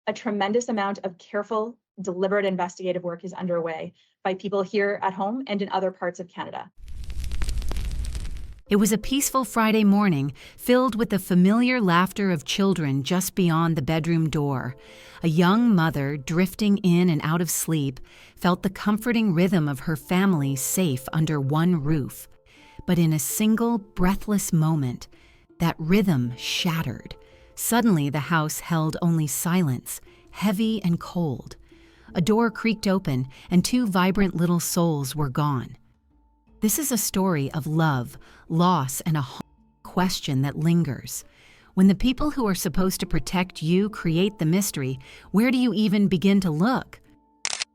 A tremendous amount of careful, deliberate investigative work is underway by people here at home and in other parts of Canada. It was a peaceful Friday morning, filled with the familiar laughter of children just beyond the bedroom door. A young mother, drifting in and out of sleep, felt the comforting rhythm of her family safe under one roof. But in a single, breathless moment, that rhythm shattered. Suddenly, the house held only silence, heavy and cold. A door creaked open, and two vibrant little souls were gone. This is a story of love, loss, and a question that lingers. When the people who are supposed to protect you create the mystery, where do you even begin to look?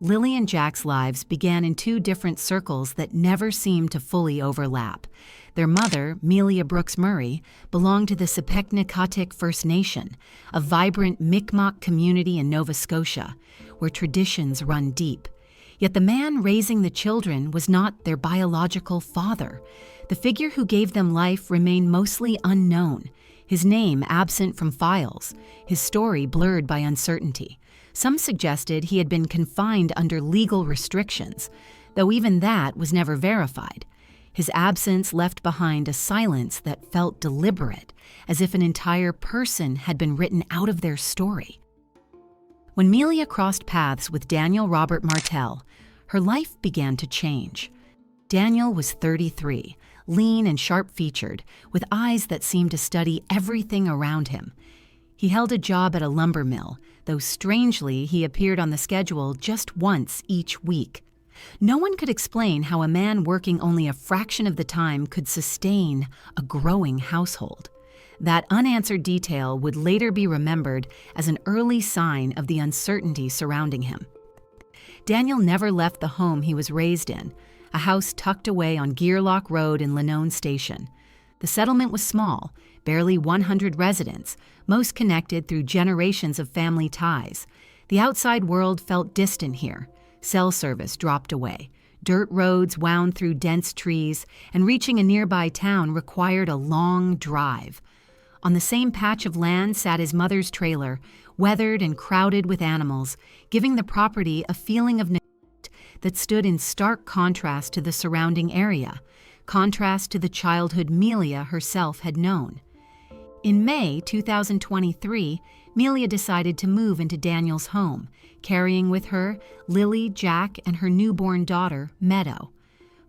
Lily and Jack's lives began in two different circles that never seemed to fully overlap. Their mother, 𝐂𝐫𝐜𝐬𝐿𝐵 Brooks Murray, belonged to the 𝐀𝐫𝐜𝐜𝐡𝐢𝐷 First Nation, a vibrant Mi'kmaq community in Nova Scotia, where traditions run deep. Yet the man raising the children was not their biological father. The figure who gave them life remained mostly unknown, his name absent from files, his story blurred by uncertainty. Some suggested he had been confined under legal restrictions, though even that was never verified. His absence left behind a silence that felt deliberate, as if an entire person had been written out of their story. When 𝐂𝐫𝐜𝐬𝐿 crossed paths with Daniel Robert Martel, her life began to change. Daniel was 33, lean and sharp-featured, with eyes that seemed to study everything around him. He held a job at a lumber mill, though strangely he appeared on the schedule just once each week. No one could explain how a man working only a fraction of the time could sustain a growing household. That unanswered detail would later be remembered as an early sign of the uncertainty surrounding him. Daniel never left the home he was raised in, a house tucked away on Gearlock Road in Lannone Station. The settlement was small, barely 100 residents, most connected through generations of family ties. The outside world felt distant here. Cell service dropped away. Dirt roads wound through dense trees, and reaching a nearby town required a long drive. On the same patch of land sat his mother's trailer, weathered and crowded with animals, giving the property a feeling of neglect that stood in stark contrast to the surrounding area, contrast to the childhood 𝐂𝐫𝐜𝐬𝐿 herself had known. In May 2023, 𝐂𝐫𝐜𝐬𝐿 decided to move into Daniel's home, carrying with her Lily, Jack, and her newborn daughter, Meadow.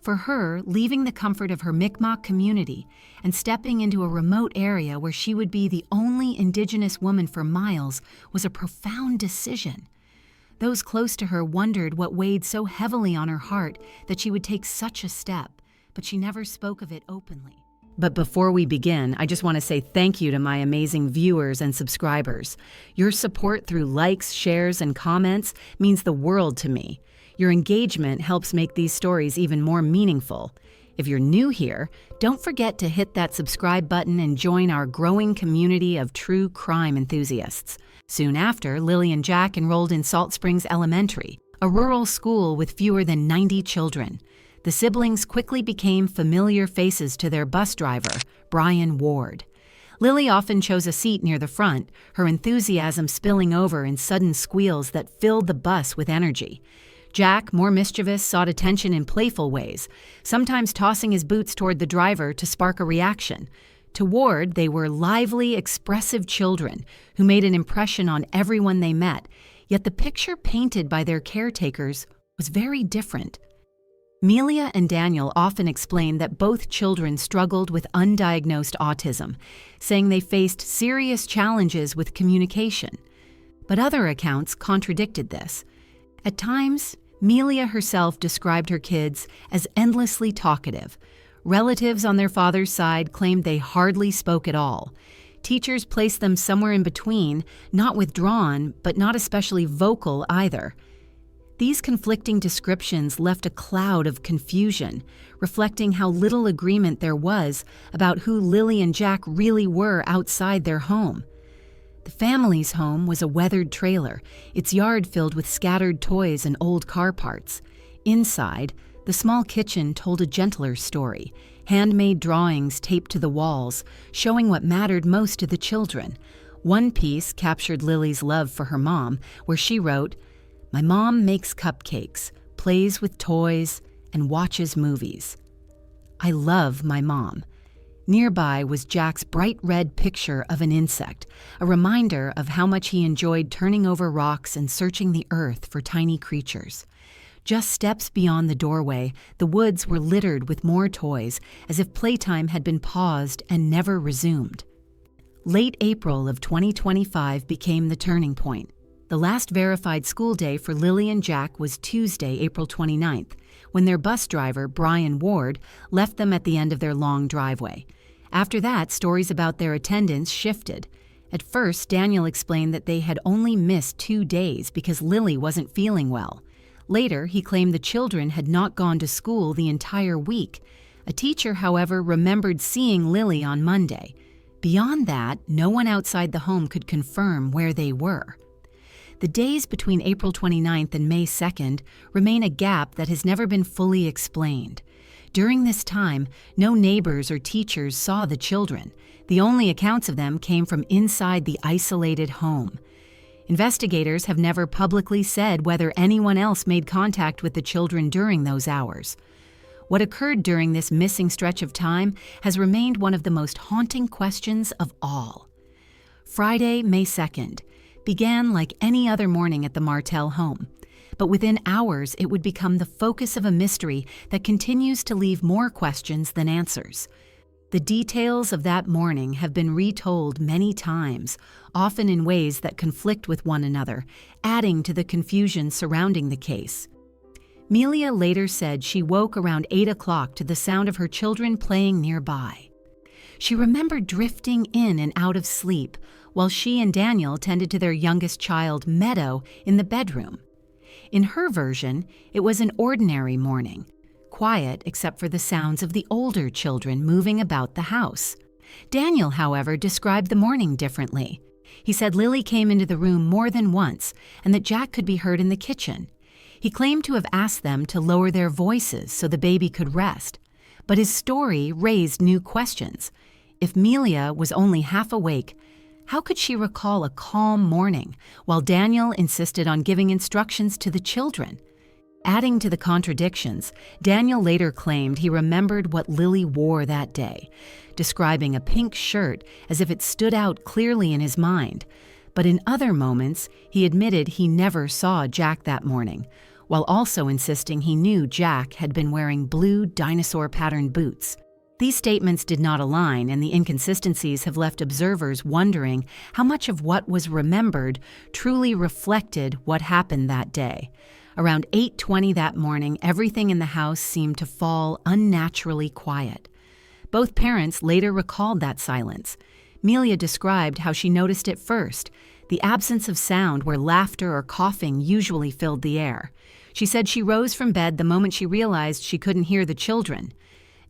For her, leaving the comfort of her Mi'kmaq community and stepping into a remote area where she would be the only Indigenous woman for miles was a profound decision. Those close to her wondered what weighed so heavily on her heart that she would take such a step, but she never spoke of it openly. But before we begin, I just want to say thank you to my amazing viewers and subscribers. Your support through likes, shares, and comments means the world to me. Your engagement helps make these stories even more meaningful. If you're new here, don't forget to hit that subscribe button and join our growing community of true crime enthusiasts. Soon after, Lily and Jack enrolled in Salt Springs Elementary, a rural school with fewer than 90 children. The siblings quickly became familiar faces to their bus driver, Brian Ward. Lily often chose a seat near the front, her enthusiasm spilling over in sudden squeals that filled the bus with energy. Jack, more mischievous, sought attention in playful ways, sometimes tossing his boots toward the driver to spark a reaction. To Ward, they were lively, expressive children who made an impression on everyone they met, yet the picture painted by their caretakers was very different. 𝐂𝐫𝐜𝐬𝐿 and Daniel often explained that both children struggled with undiagnosed autism, saying they faced serious challenges with communication. But other accounts contradicted this. At times, 𝐂𝐫𝐜𝐬𝐿 herself described her kids as endlessly talkative. Relatives on their father's side claimed they hardly spoke at all. Teachers placed them somewhere in between, not withdrawn, but not especially vocal either. These conflicting descriptions left a cloud of confusion, reflecting how little agreement there was about who Lily and Jack really were outside their home. The family's home was a weathered trailer, its yard filled with scattered toys and old car parts. Inside, the small kitchen told a gentler story, handmade drawings taped to the walls, showing what mattered most to the children. One piece captured Lily's love for her mom, where she wrote, "My mom makes cupcakes, plays with toys, and watches movies. I love my mom." Nearby was Jack's bright red picture of an insect, a reminder of how much he enjoyed turning over rocks and searching the earth for tiny creatures. Just steps beyond the doorway, the woods were littered with more toys, as if playtime had been paused and never resumed. Late April of 2025 became the turning point. The last verified school day for Lily and Jack was Tuesday, April 29th, when their bus driver, Brian Ward, left them at the end of their long driveway. After that, stories about their attendance shifted. At first, Daniel explained that they had only missed 2 days because Lily wasn't feeling well. Later, he claimed the children had not gone to school the entire week. A teacher, however, remembered seeing Lily on Monday. Beyond that, no one outside the home could confirm where they were. The days between April 29th and May 2nd remain a gap that has never been fully explained. During this time, no neighbors or teachers saw the children. The only accounts of them came from inside the isolated home. Investigators have never publicly said whether anyone else made contact with the children during those hours. What occurred during this missing stretch of time has remained one of the most haunting questions of all. Friday, May 2nd, began like any other morning at the Martell home, but within hours it would become the focus of a mystery that continues to leave more questions than answers. The details of that morning have been retold many times, often in ways that conflict with one another, adding to the confusion surrounding the case. Melia later said she woke around 8 o'clock to the sound of her children playing nearby. She remembered drifting in and out of sleep while she and Daniel tended to their youngest child, Meadow, in the bedroom. In her version, it was an ordinary morning, quiet except for the sounds of the older children moving about the house. Daniel, however, described the morning differently. He said Lily came into the room more than once and that Jack could be heard in the kitchen. He claimed to have asked them to lower their voices so the baby could rest. But his story raised new questions. If Melia was only half awake, how could she recall a calm morning while Daniel insisted on giving instructions to the children? Adding to the contradictions, Daniel later claimed he remembered what Lily wore that day, describing a pink shirt as if it stood out clearly in his mind. But in other moments, he admitted he never saw Jack that morning, while also insisting he knew Jack had been wearing blue dinosaur-patterned boots. These statements did not align, and the inconsistencies have left observers wondering how much of what was remembered truly reflected what happened that day. Around 8:20 that morning, everything in the house seemed to fall unnaturally quiet. Both parents later recalled that silence. Melia described how she noticed it first, the absence of sound where laughter or coughing usually filled the air. She said she rose from bed the moment she realized she couldn't hear the children.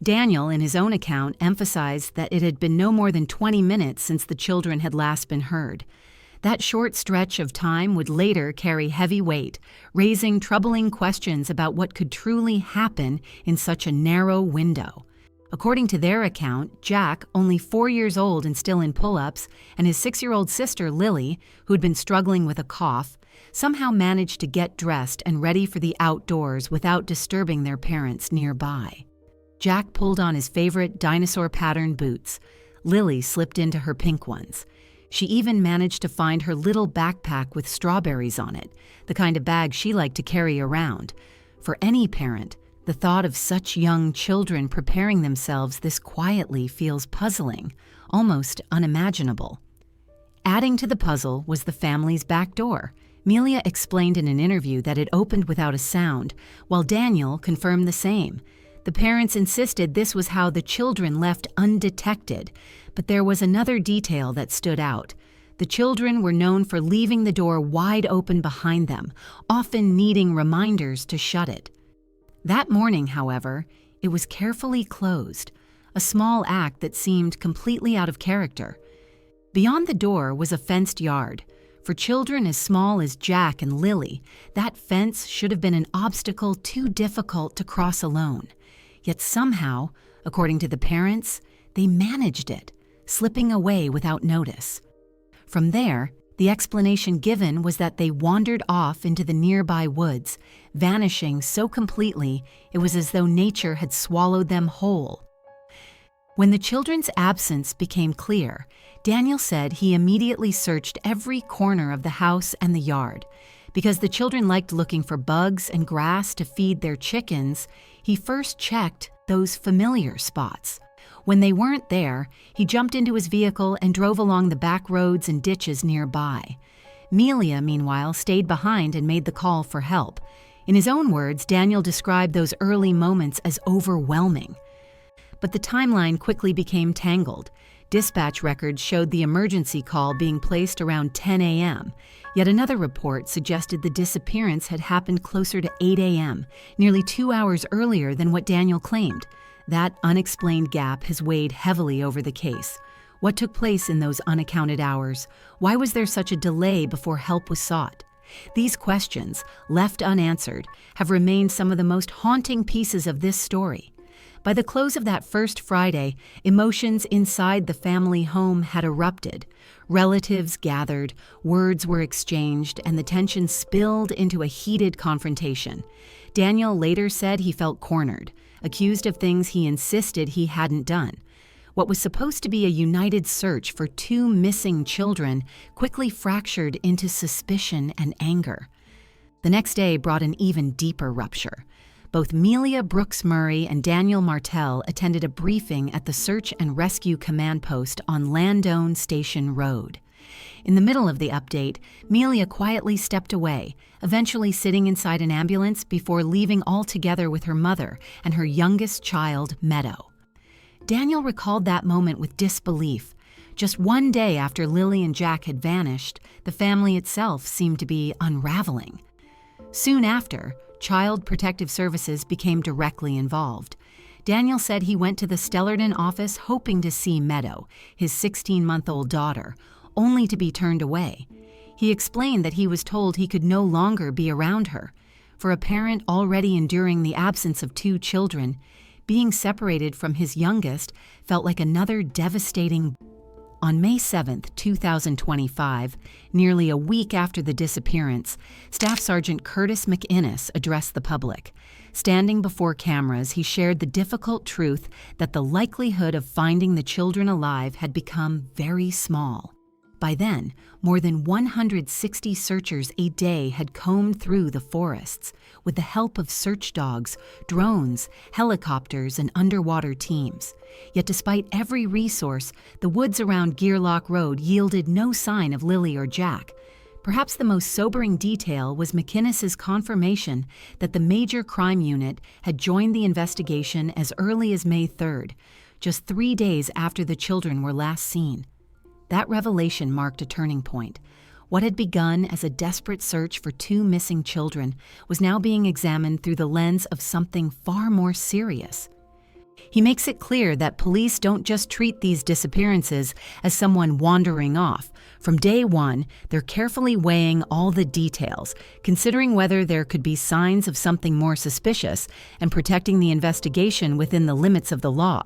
Daniel, in his own account, emphasized that it had been no more than 20 minutes since the children had last been heard. That short stretch of time would later carry heavy weight, raising troubling questions about what could truly happen in such a narrow window. According to their account, Jack, only 4 years old and still in pull-ups, and his 6-year-old sister, Lily, who had been struggling with a cough, somehow managed to get dressed and ready for the outdoors without disturbing their parents nearby. Jack pulled on his favorite dinosaur-patterned boots. Lily slipped into her pink ones. She even managed to find her little backpack with strawberries on it, the kind of bag she liked to carry around. For any parent, the thought of such young children preparing themselves this quietly feels puzzling, almost unimaginable. Adding to the puzzle was the family's back door. Melia explained in an interview that it opened without a sound, while Daniel confirmed the same. The parents insisted this was how the children left undetected, but there was another detail that stood out. The children were known for leaving the door wide open behind them, often needing reminders to shut it. That morning, however, it was carefully closed, a small act that seemed completely out of character. Beyond the door was a fenced yard. For children as small as Jack and Lily, that fence should have been an obstacle too difficult to cross alone. Yet somehow, according to the parents, they managed it, slipping away without notice. From there, the explanation given was that they wandered off into the nearby woods, vanishing so completely it was as though nature had swallowed them whole. When the children's absence became clear, Daniel said he immediately searched every corner of the house and the yard. Because the children liked looking for bugs and grass to feed their chickens, he first checked those familiar spots. When they weren't there, he jumped into his vehicle and drove along the back roads and ditches nearby. 𝐂𝐫𝐜𝐿, meanwhile, stayed behind and made the call for help. In his own words, Daniel described those early moments as overwhelming. But the timeline quickly became tangled. Dispatch records showed the emergency call being placed around 10 a.m., yet another report suggested the disappearance had happened closer to 8 a.m., nearly 2 hours earlier than what Daniel claimed. That unexplained gap has weighed heavily over the case. What took place in those unaccounted hours? Why was there such a delay before help was sought? These questions, left unanswered, have remained some of the most haunting pieces of this story. By the close of that first Friday, emotions inside the family home had erupted. Relatives gathered, words were exchanged, and the tension spilled into a heated confrontation. Daniel later said he felt cornered, accused of things he insisted he hadn't done. What was supposed to be a united search for 2 missing children quickly fractured into suspicion and anger. The next day brought an even deeper rupture. Both Melia Brooks Murray and Daniel Martell attended a briefing at the Search and Rescue Command Post on Landone Station Road. In the middle of the update, Melia quietly stepped away, eventually sitting inside an ambulance before leaving altogether with her mother and her youngest child, Meadow. Daniel recalled that moment with disbelief. Just one day after Lily and Jack had vanished, the family itself seemed to be unraveling. Soon after, Child Protective Services became directly involved. Daniel said he went to the Stellarton office hoping to see Meadow, his 16-month-old daughter, only to be turned away. He explained that he was told he could no longer be around her. For a parent already enduring the absence of 2 children, being separated from his youngest felt like another devastating. On May 7, 2025, nearly a week after the disappearance, Staff Sergeant Curtis McInnes addressed the public. Standing before cameras, he shared the difficult truth that the likelihood of finding the children alive had become very small. By then, more than 160 searchers a day had combed through the forests with the help of search dogs, drones, helicopters, and underwater teams. Yet despite every resource, the woods around Gearlock Road yielded no sign of Lily or Jack. Perhaps the most sobering detail was McInnes's confirmation that the Major Crime Unit had joined the investigation as early as May 3rd, just 3 days after the children were last seen. That revelation marked a turning point. What had begun as a desperate search for 2 missing children was now being examined through the lens of something far more serious. He makes it clear that police don't just treat these disappearances as someone wandering off. From day one, they're carefully weighing all the details, considering whether there could be signs of something more suspicious, and protecting the investigation within the limits of the law.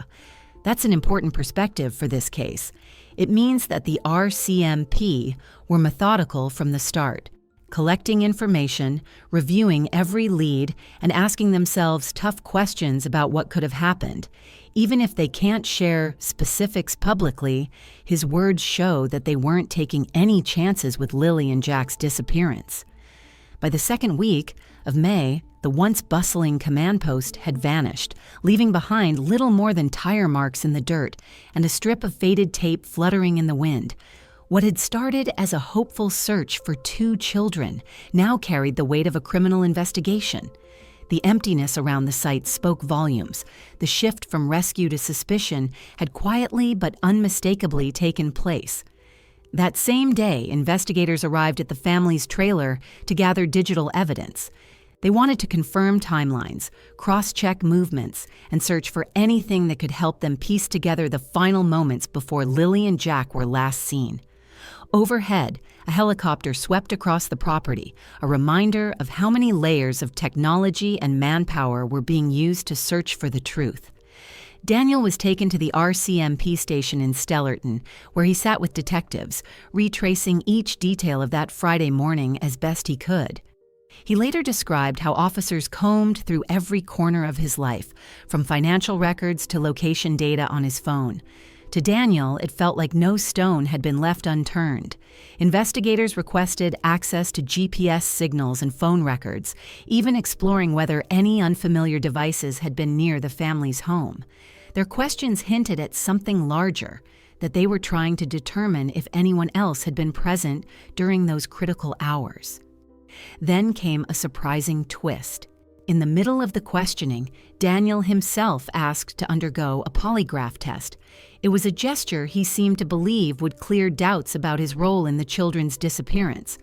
That's an important perspective for this case. It means that the RCMP were methodical from the start, collecting information, reviewing every lead, and asking themselves tough questions about what could have happened. Even if they can't share specifics publicly, his words show that they weren't taking any chances with Lily and Jack's disappearance. By the second week of May, the once bustling command post had vanished, leaving behind little more than tire marks in the dirt and a strip of faded tape fluttering in the wind. What had started as a hopeful search for 2 children now carried the weight of a criminal investigation. The emptiness around the site spoke volumes. The shift from rescue to suspicion had quietly but unmistakably taken place. That same day, investigators arrived at the family's trailer to gather digital evidence. They wanted to confirm timelines, cross-check movements, and search for anything that could help them piece together the final moments before Lily and Jack were last seen. Overhead, a helicopter swept across the property, a reminder of how many layers of technology and manpower were being used to search for the truth. Daniel was taken to the RCMP station in Stellarton, where he sat with detectives, retracing each detail of that Friday morning as best he could. He later described how officers combed through every corner of his life, from financial records to location data on his phone. To Daniel, it felt like no stone had been left unturned. Investigators requested access to GPS signals and phone records, even exploring whether any unfamiliar devices had been near the family's home. Their questions hinted at something larger, that they were trying to determine if anyone else had been present during those critical hours. Then came a surprising twist. In the middle of the questioning, Daniel himself asked to undergo a polygraph test. It was a gesture he seemed to believe would clear doubts about his role in the children's disappearance.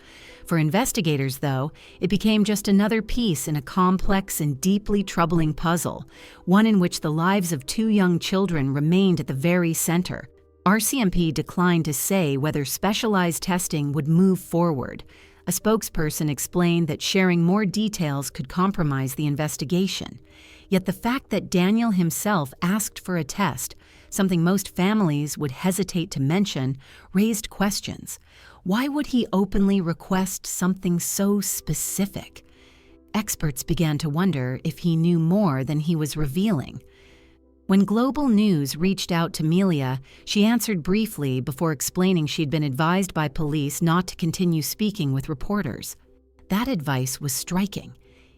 For investigators, though, it became just another piece in a complex and deeply troubling puzzle, one in which the lives of two young children remained at the very center. RCMP declined to say whether specialized testing would move forward. A spokesperson explained that sharing more details could compromise the investigation. Yet the fact that Daniel himself asked for a test, something most families would hesitate to mention, raised questions. Why would he openly request something so specific? Experts began to wonder if he knew more than he was revealing. When Global News reached out to Melia, she answered briefly before explaining she'd been advised by police not to continue speaking with reporters. That advice was striking.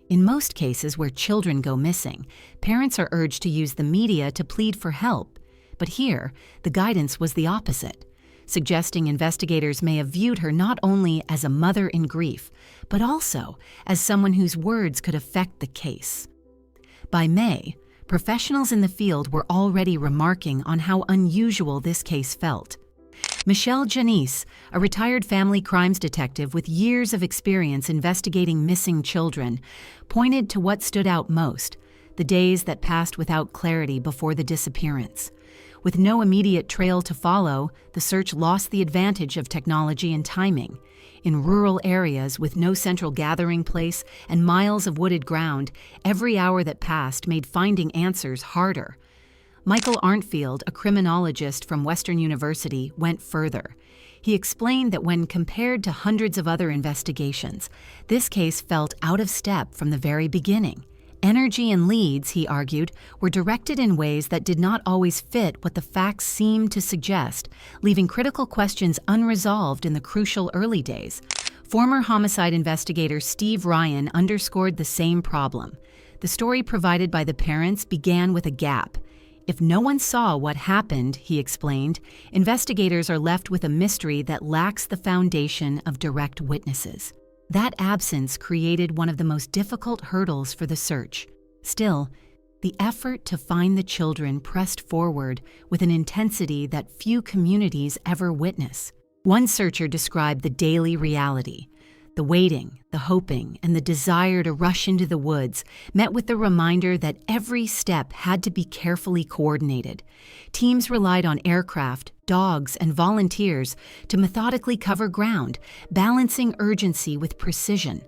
In most cases where children go missing, parents are urged to use the media to plead for help. But here, the guidance was the opposite, suggesting investigators may have viewed her not only as a mother in grief, but also as someone whose words could affect the case. By May, professionals in the field were already remarking on how unusual this case felt. Michelle Janice, a retired family crimes detective with years of experience investigating missing children, pointed to what stood out most: the days that passed without clarity before the disappearance. With no immediate trail to follow, the search lost the advantage of technology and timing. In rural areas with no central gathering place and miles of wooded ground, every hour that passed made finding answers harder. Michael Arntfield, a criminologist from Western University, went further. He explained that when compared to hundreds of other investigations, this case felt out of step from the very beginning. Energy and leads, he argued, were directed in ways that did not always fit what the facts seemed to suggest, leaving critical questions unresolved in the crucial early days. Former homicide investigator Steve Ryan underscored the same problem. The story provided by the parents began with a gap. If no one saw what happened, he explained, investigators are left with a mystery that lacks the foundation of direct witnesses. That absence created one of the most difficult hurdles for the search. Still, the effort to find the children pressed forward with an intensity that few communities ever witness. One searcher described the daily reality: the waiting, the hoping, and the desire to rush into the woods, met with the reminder that every step had to be carefully coordinated. Teams relied on aircraft, dogs, and volunteers to methodically cover ground, balancing urgency with precision.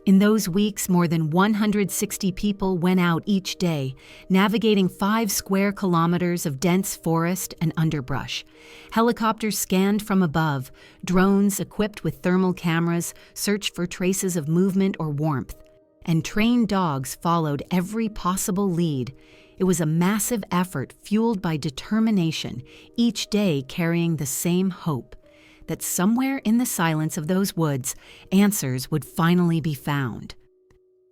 In those weeks, more than 160 people went out each day, navigating 5 square kilometers of dense forest and underbrush. Helicopters scanned from above, drones equipped with thermal cameras searched for traces of movement or warmth, and trained dogs followed every possible lead. It was a massive effort fueled by determination, each day carrying the same hope: that somewhere in the silence of those woods, answers would finally be found.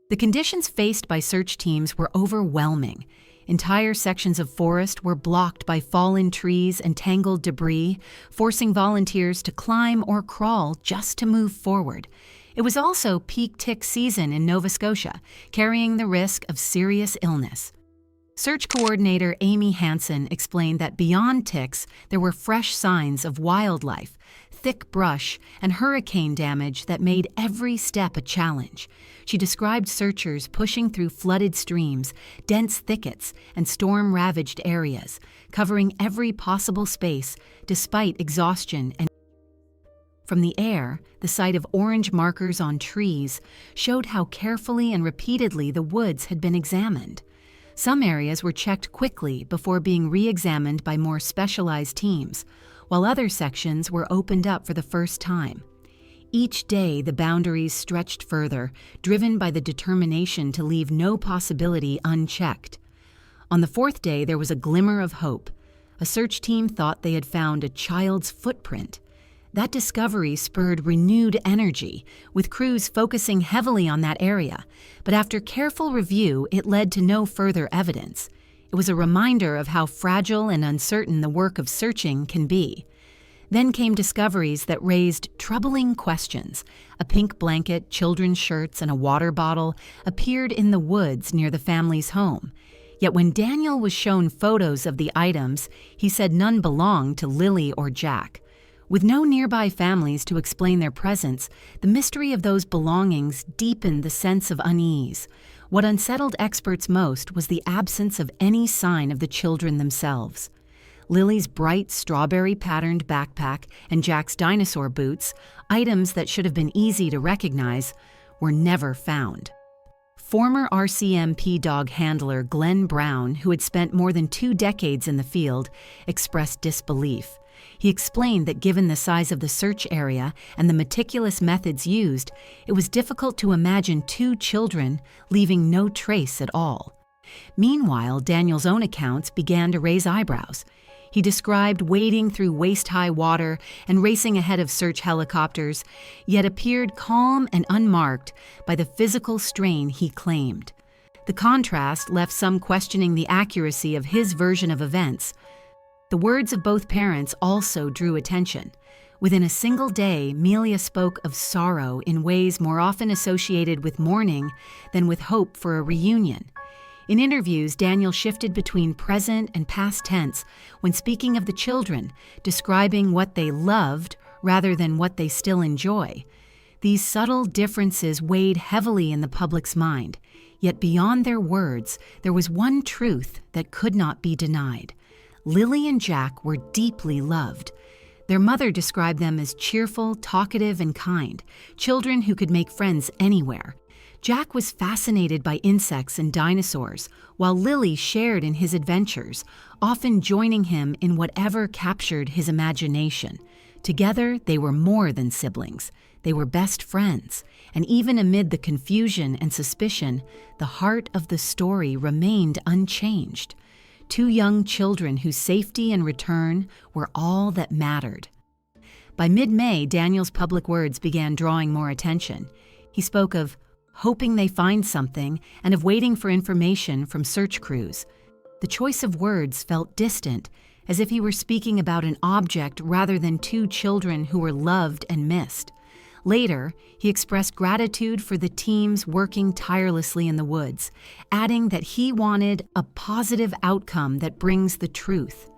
The conditions faced by search teams were overwhelming. Entire sections of forest were blocked by fallen trees and tangled debris, forcing volunteers to climb or crawl just to move forward. It was also peak tick season in Nova Scotia, carrying the risk of serious illness. Search coordinator Amy Hansen explained that beyond ticks, there were fresh signs of wildlife, thick brush, and hurricane damage that made every step a challenge. She described searchers pushing through flooded streams, dense thickets, and storm-ravaged areas, covering every possible space despite exhaustion and from the air, the sight of orange markers on trees showed how carefully and repeatedly the woods had been examined. Some areas were checked quickly before being re-examined by more specialized teams, while other sections were opened up for the first time. Each day, the boundaries stretched further, driven by the determination to leave no possibility unchecked. On the fourth day, there was a glimmer of hope. A search team thought they had found a child's footprint. That discovery spurred renewed energy, with crews focusing heavily on that area, but after careful review, it led to no further evidence. It was a reminder of how fragile and uncertain the work of searching can be. Then came discoveries that raised troubling questions. A pink blanket, children's shirts, and a water bottle appeared in the woods near the family's home. Yet when Daniel was shown photos of the items, he said none belonged to Lily or Jack. With no nearby families to explain their presence, the mystery of those belongings deepened the sense of unease. What unsettled experts most was the absence of any sign of the children themselves. Lily's bright strawberry-patterned backpack and Jack's dinosaur boots, items that should have been easy to recognize, were never found. Former RCMP dog handler Glenn Brown, who had spent more than 2 decades in the field, expressed disbelief. He explained that given the size of the search area and the meticulous methods used, it was difficult to imagine 2 children leaving no trace at all. Meanwhile, Daniel's own accounts began to raise eyebrows. He described wading through waist-high water and racing ahead of search helicopters, yet appeared calm and unmarked by the physical strain he claimed. The contrast left some questioning the accuracy of his version of events. The words of both parents also drew attention. Within a single day, Melia spoke of sorrow in ways more often associated with mourning than with hope for a reunion. In interviews, Daniel shifted between present and past tense when speaking of the children, describing what they loved rather than what they still enjoy. These subtle differences weighed heavily in the public's mind, yet beyond their words, there was one truth that could not be denied. Lily and Jack were deeply loved. Their mother described them as cheerful, talkative, and kind, children who could make friends anywhere. Jack was fascinated by insects and dinosaurs, while Lily shared in his adventures, often joining him in whatever captured his imagination. Together, they were more than siblings. They were best friends, and even amid the confusion and suspicion, the heart of the story remained unchanged. 2 young children whose safety and return were all that mattered. By mid-May, Daniel's public words began drawing more attention. He spoke of hoping they find something and of waiting for information from search crews. The choice of words felt distant, as if he were speaking about an object rather than 2 children who were loved and missed. Later, he expressed gratitude for the teams working tirelessly in the woods, adding that he wanted a positive outcome that brings the truth.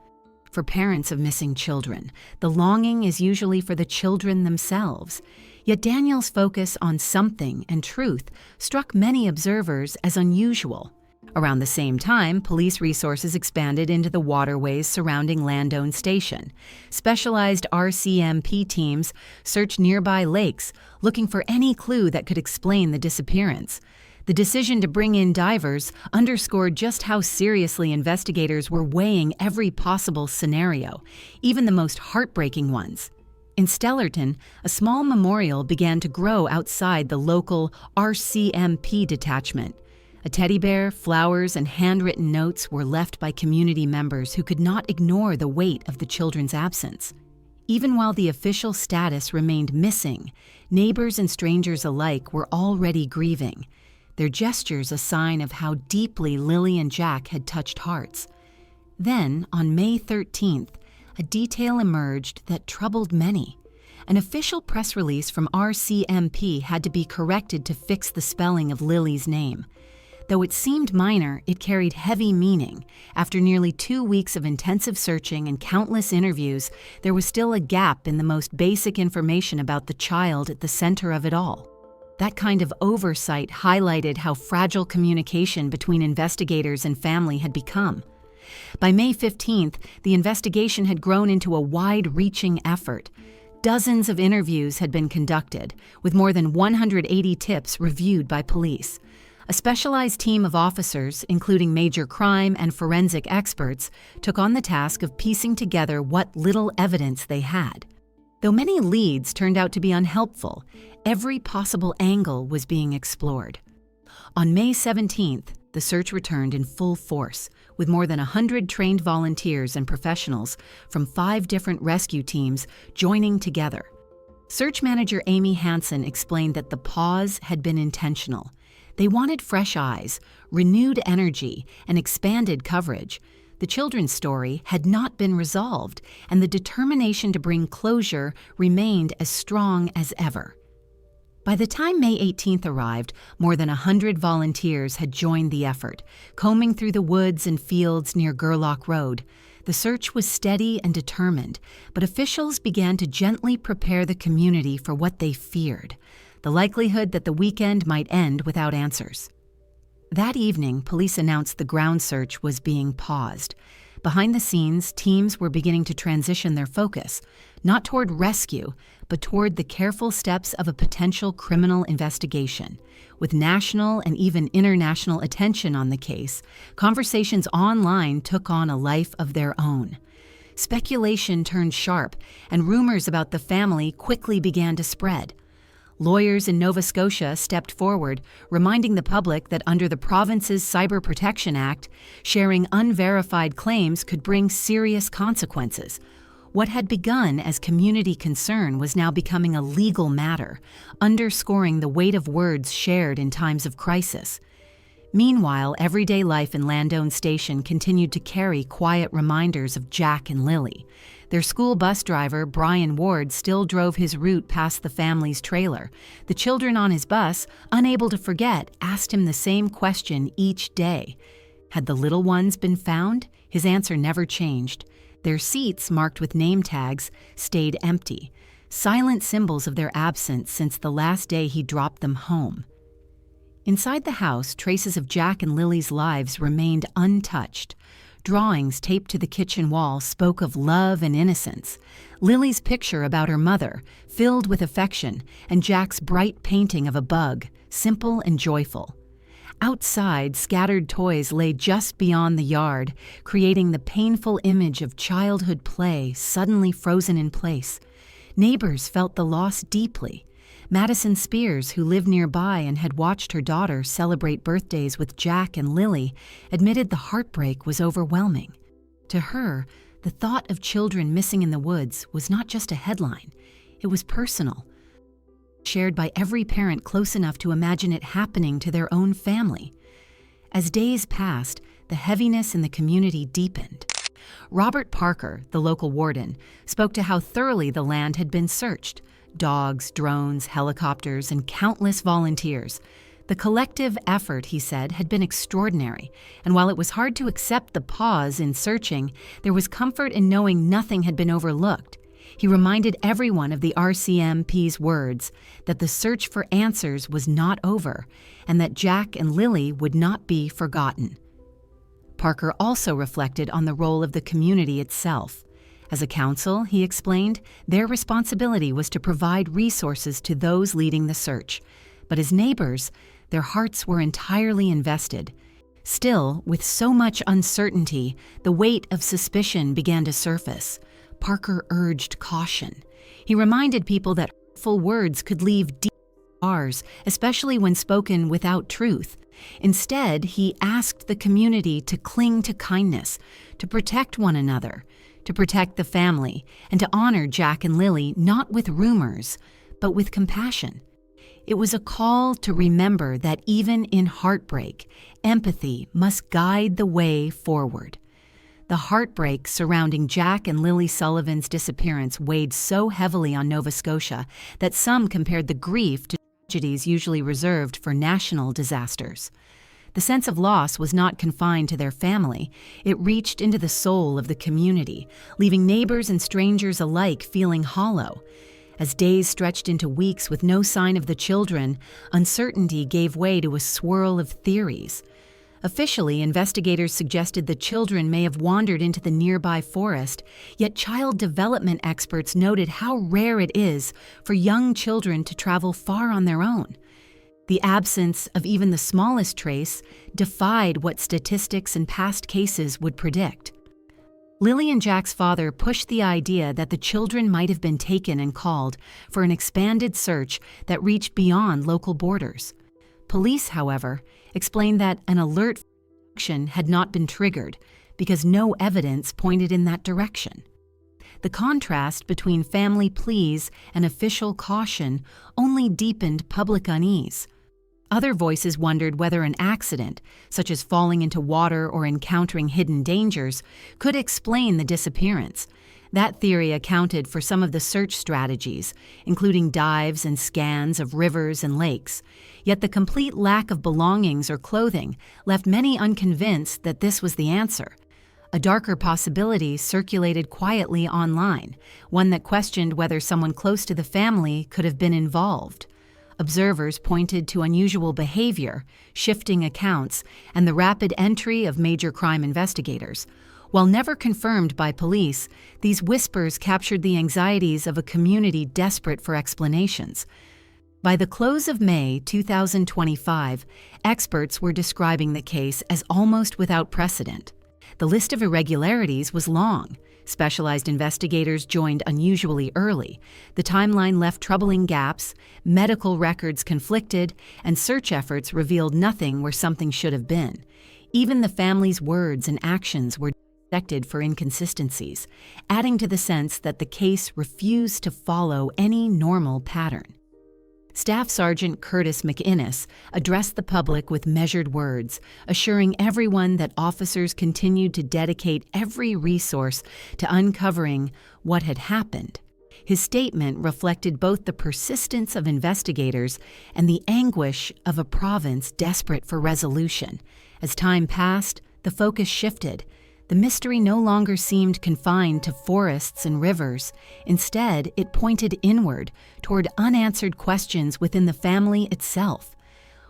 For parents of missing children, the longing is usually for the children themselves. Yet Daniel's focus on something and truth struck many observers as unusual. Around the same time, police resources expanded into the waterways surrounding Landone Station. Specialized RCMP teams searched nearby lakes, looking for any clue that could explain the disappearance. The decision to bring in divers underscored just how seriously investigators were weighing every possible scenario, even the most heartbreaking ones. In Stellarton, a small memorial began to grow outside the local RCMP detachment. A teddy bear, flowers, and handwritten notes were left by community members who could not ignore the weight of the children's absence. Even while the official status remained missing, neighbors and strangers alike were already grieving, their gestures a sign of how deeply Lily and Jack had touched hearts. Then, on May 13th, a detail emerged that troubled many. An official press release from RCMP had to be corrected to fix the spelling of Lily's name. Though it seemed minor, it carried heavy meaning. After nearly 2 weeks of intensive searching and countless interviews, there was still a gap in the most basic information about the child at the center of it all. That kind of oversight highlighted how fragile communication between investigators and family had become. By May 15th, the investigation had grown into a wide-reaching effort. Dozens of interviews had been conducted, with more than 180 tips reviewed by police. A specialized team of officers, including major crime and forensic experts, took on the task of piecing together what little evidence they had. Though many leads turned out to be unhelpful, every possible angle was being explored. On May 17th, the search returned in full force, with more than 100 trained volunteers and professionals from 5 different rescue teams joining together. Search manager Amy Hansen explained that the pause had been intentional. They wanted fresh eyes, renewed energy, and expanded coverage. The children's story had not been resolved, and the determination to bring closure remained as strong as ever. By the time May 18th arrived, more than 100 volunteers had joined the effort, combing through the woods and fields near Gerlach Road. The search was steady and determined, but officials began to gently prepare the community for what they feared: the likelihood that the weekend might end without answers. That evening, police announced the ground search was being paused. Behind the scenes, teams were beginning to transition their focus, not toward rescue, but toward the careful steps of a potential criminal investigation. With national and even international attention on the case, conversations online took on a life of their own. Speculation turned sharp, and rumors about the family quickly began to spread. Lawyers in Nova Scotia stepped forward, reminding the public that under the province's Cyber Protection Act, sharing unverified claims could bring serious consequences. What had begun as community concern was now becoming a legal matter, underscoring the weight of words shared in times of crisis. Meanwhile, everyday life in Landone Station continued to carry quiet reminders of Jack and Lily. Their school bus driver, Brian Ward, still drove his route past the family's trailer. The children on his bus, unable to forget, asked him the same question each day. Had the little ones been found? His answer never changed. Their seats, marked with name tags, stayed empty, silent symbols of their absence since the last day he dropped them home. Inside the house, traces of Jack and Lily's lives remained untouched. Drawings taped to the kitchen wall spoke of love and innocence. Lily's picture about her mother, filled with affection, and Jack's bright painting of a bug, simple and joyful. Outside, scattered toys lay just beyond the yard, creating the painful image of childhood play suddenly frozen in place. Neighbors felt the loss deeply. Madison Spears, who lived nearby and had watched her daughter celebrate birthdays with Jack and Lily, admitted the heartbreak was overwhelming. To her, the thought of children missing in the woods was not just a headline. It was personal, shared by every parent close enough to imagine it happening to their own family. As days passed, the heaviness in the community deepened. Robert Parker, the local warden, spoke to how thoroughly the land had been searched. Dogs, drones, helicopters, and countless volunteers. The collective effort, he said, had been extraordinary, and while it was hard to accept the pause in searching, there was comfort in knowing nothing had been overlooked. He reminded everyone of the RCMP's words, that the search for answers was not over, and that Jack and Lily would not be forgotten. Parker also reflected on the role of the community itself. As a council, he explained, their responsibility was to provide resources to those leading the search. But as neighbors, their hearts were entirely invested. Still, with so much uncertainty, the weight of suspicion began to surface. Parker urged caution. He reminded people that hurtful words could leave deep scars, especially when spoken without truth. Instead, he asked the community to cling to kindness, to protect one another, to protect the family, and to honor Jack and Lily not with rumors, but with compassion. It was a call to remember that even in heartbreak, empathy must guide the way forward. The heartbreak surrounding Jack and Lily Sullivan's disappearance weighed so heavily on Nova Scotia that some compared the grief to tragedies usually reserved for national disasters. The sense of loss was not confined to their family. It reached into the soul of the community, leaving neighbors and strangers alike feeling hollow. As days stretched into weeks with no sign of the children, uncertainty gave way to a swirl of theories. Officially, investigators suggested the children may have wandered into the nearby forest, yet child development experts noted how rare it is for young children to travel far on their own. The absence of even the smallest trace defied what statistics and past cases would predict. Lily and Jack's father pushed the idea that the children might have been taken and called for an expanded search that reached beyond local borders. Police, however, explained that an alert for abduction had not been triggered because no evidence pointed in that direction. The contrast between family pleas and official caution only deepened public unease. Other voices wondered whether an accident, such as falling into water or encountering hidden dangers, could explain the disappearance. That theory accounted for some of the search strategies, including dives and scans of rivers and lakes. Yet the complete lack of belongings or clothing left many unconvinced that this was the answer. A darker possibility circulated quietly online, one that questioned whether someone close to the family could have been involved. Observers pointed to unusual behavior, shifting accounts, and the rapid entry of major crime investigators. While never confirmed by police, these whispers captured the anxieties of a community desperate for explanations. By the close of May 2025, experts were describing the case as almost without precedent. The list of irregularities was long. Specialized investigators joined unusually early. The timeline left troubling gaps, medical records conflicted, and search efforts revealed nothing where something should have been. Even the family's words and actions were dissected for inconsistencies, adding to the sense that the case refused to follow any normal pattern. Staff Sergeant Curtis McInnes addressed the public with measured words, assuring everyone that officers continued to dedicate every resource to uncovering what had happened. His statement reflected both the persistence of investigators and the anguish of a province desperate for resolution. As time passed, the focus shifted. The mystery no longer seemed confined to forests and rivers. Instead, it pointed inward, toward unanswered questions within the family itself.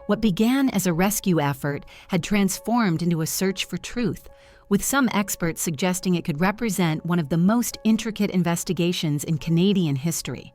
What began as a rescue effort had transformed into a search for truth, with some experts suggesting it could represent one of the most intricate investigations in Canadian history.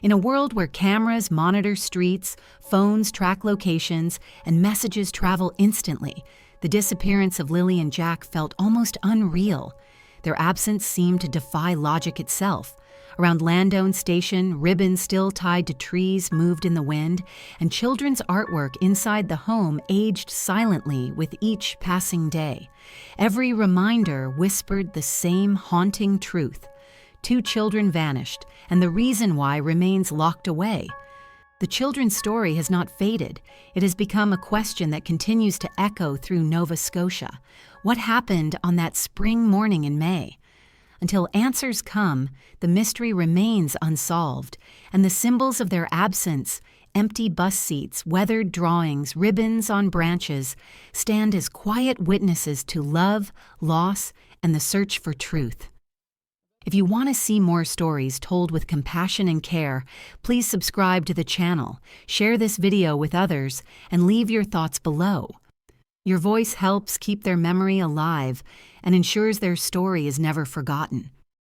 In a world where cameras monitor streets, phones track locations, and messages travel instantly, the disappearance of Lily and Jack felt almost unreal. Their absence seemed to defy logic itself. Around Landone Station, ribbons still tied to trees moved in the wind, and children's artwork inside the home aged silently with each passing day. Every reminder whispered the same haunting truth. 2 children vanished, and the reason why remains locked away. The children's story has not faded. It has become a question that continues to echo through Nova Scotia. What happened on that spring morning in May? Until answers come, the mystery remains unsolved, and the symbols of their absence, empty bus seats, weathered drawings, ribbons on branches, stand as quiet witnesses to love, loss, and the search for truth. If you want to see more stories told with compassion and care, please subscribe to the channel, share this video with others, and leave your thoughts below. Your voice helps keep their memory alive and ensures their story is never forgotten.